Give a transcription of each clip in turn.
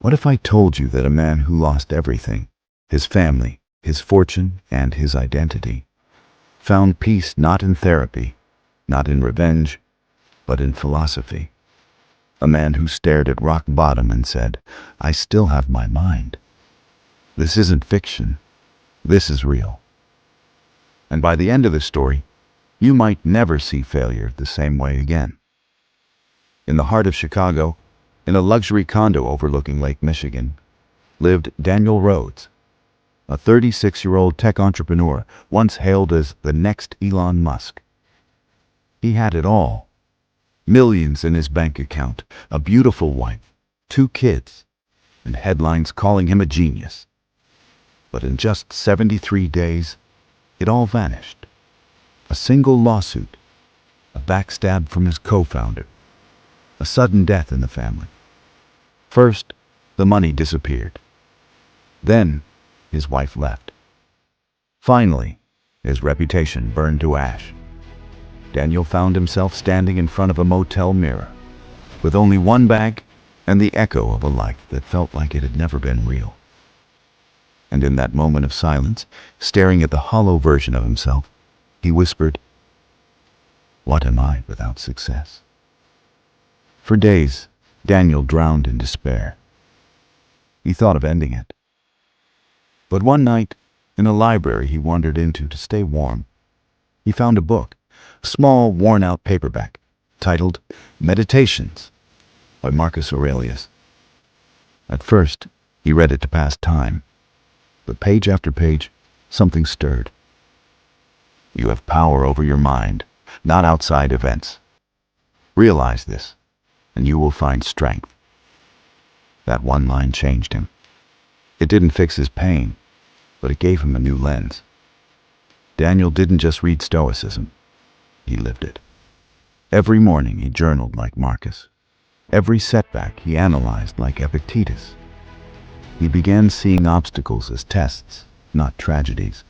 What if I told you that a man who lost everything, his family, his fortune, and his identity, found peace not in therapy, not in revenge, but in philosophy? A man who stared at rock bottom and said, "I still have my mind. This isn't fiction. This is real." And by the end of the story, you might never see failure the same way again. In the heart of Chicago, in a luxury condo overlooking Lake Michigan, lived Daniel Rhodes, a 36-year-old tech entrepreneur once hailed as the next Elon Musk. He had it all. Millions in his bank account, a beautiful wife, 2 kids, and headlines calling him a genius. But in just 73 days, it all vanished. A single lawsuit, a backstab from his co-founder, a sudden death in the family. First, the money disappeared. Then, his wife left. Finally, his reputation burned to ash. Daniel found himself standing in front of a motel mirror, with only one bag and the echo of a life that felt like it had never been real. And in that moment of silence, staring at the hollow version of himself, he whispered, "What am I without success?" For days, Daniel drowned in despair. He thought of ending it. But one night, in a library he wandered into to stay warm, he found a book, a small, worn-out paperback, titled Meditations by Marcus Aurelius. At first, he read it to pass time, but page after page, something stirred. You have power over your mind, not outside events. Realize this, and you will find strength. That one line changed him. It didn't fix his pain, but it gave him a new lens. Daniel didn't just read Stoicism, he lived it. Every morning he journaled like Marcus. Every setback he analyzed like Epictetus. He began seeing obstacles as tests, not tragedies.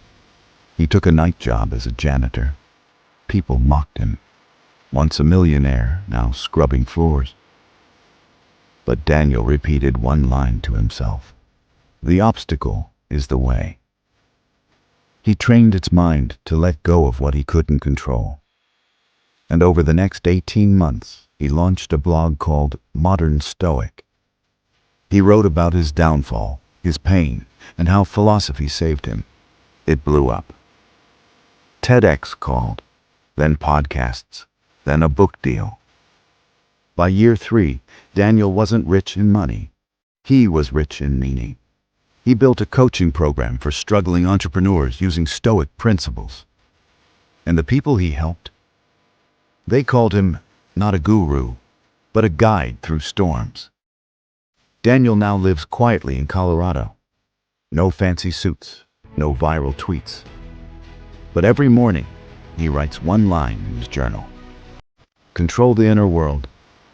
He took a night job as a janitor. People mocked him. Once a millionaire, now scrubbing floors. But Daniel repeated one line to himself: "The obstacle is the way." He trained its mind to let go of what he couldn't control. And over the next 18 months, he launched a blog called Modern Stoic. He wrote about his downfall, his pain, and how philosophy saved him. It blew up. TEDx called, then podcasts, then a book deal. By year 3, Daniel wasn't rich in money. He was rich in meaning. He built a coaching program for struggling entrepreneurs using Stoic principles. And the people he helped, they called him not a guru, but a guide through storms. Daniel now lives quietly in Colorado. No fancy suits, no viral tweets. But every morning, he writes one line in his journal: "Control the inner world,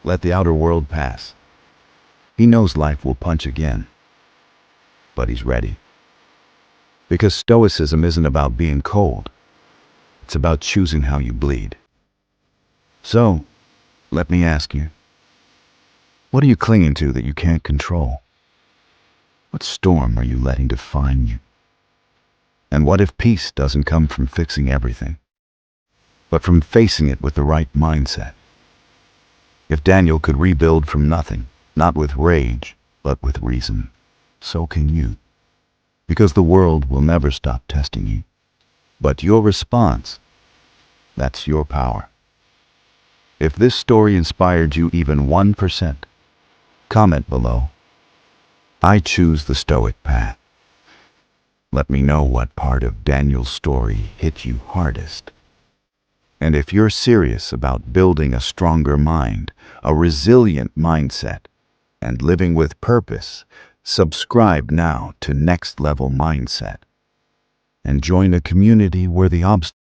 let the outer world pass." He knows life will punch again, but he's ready. Because Stoicism isn't about being cold. It's about choosing how you bleed. So, let me ask you, what are you clinging to that you can't control? What storm are you letting define you? And what if peace doesn't come from fixing everything, but from facing it with the right mindset? If Daniel could rebuild from nothing, not with rage, but with reason, so can you. Because the world will never stop testing you. But your response, that's your power. If this story inspired you even 1%, comment below. I choose the Stoic path. Let me know what part of Daniel's story hit you hardest. And if you're serious about building a stronger mind, a resilient mindset, and living with purpose, subscribe now to Next Level Mindset and join a community where the obstacles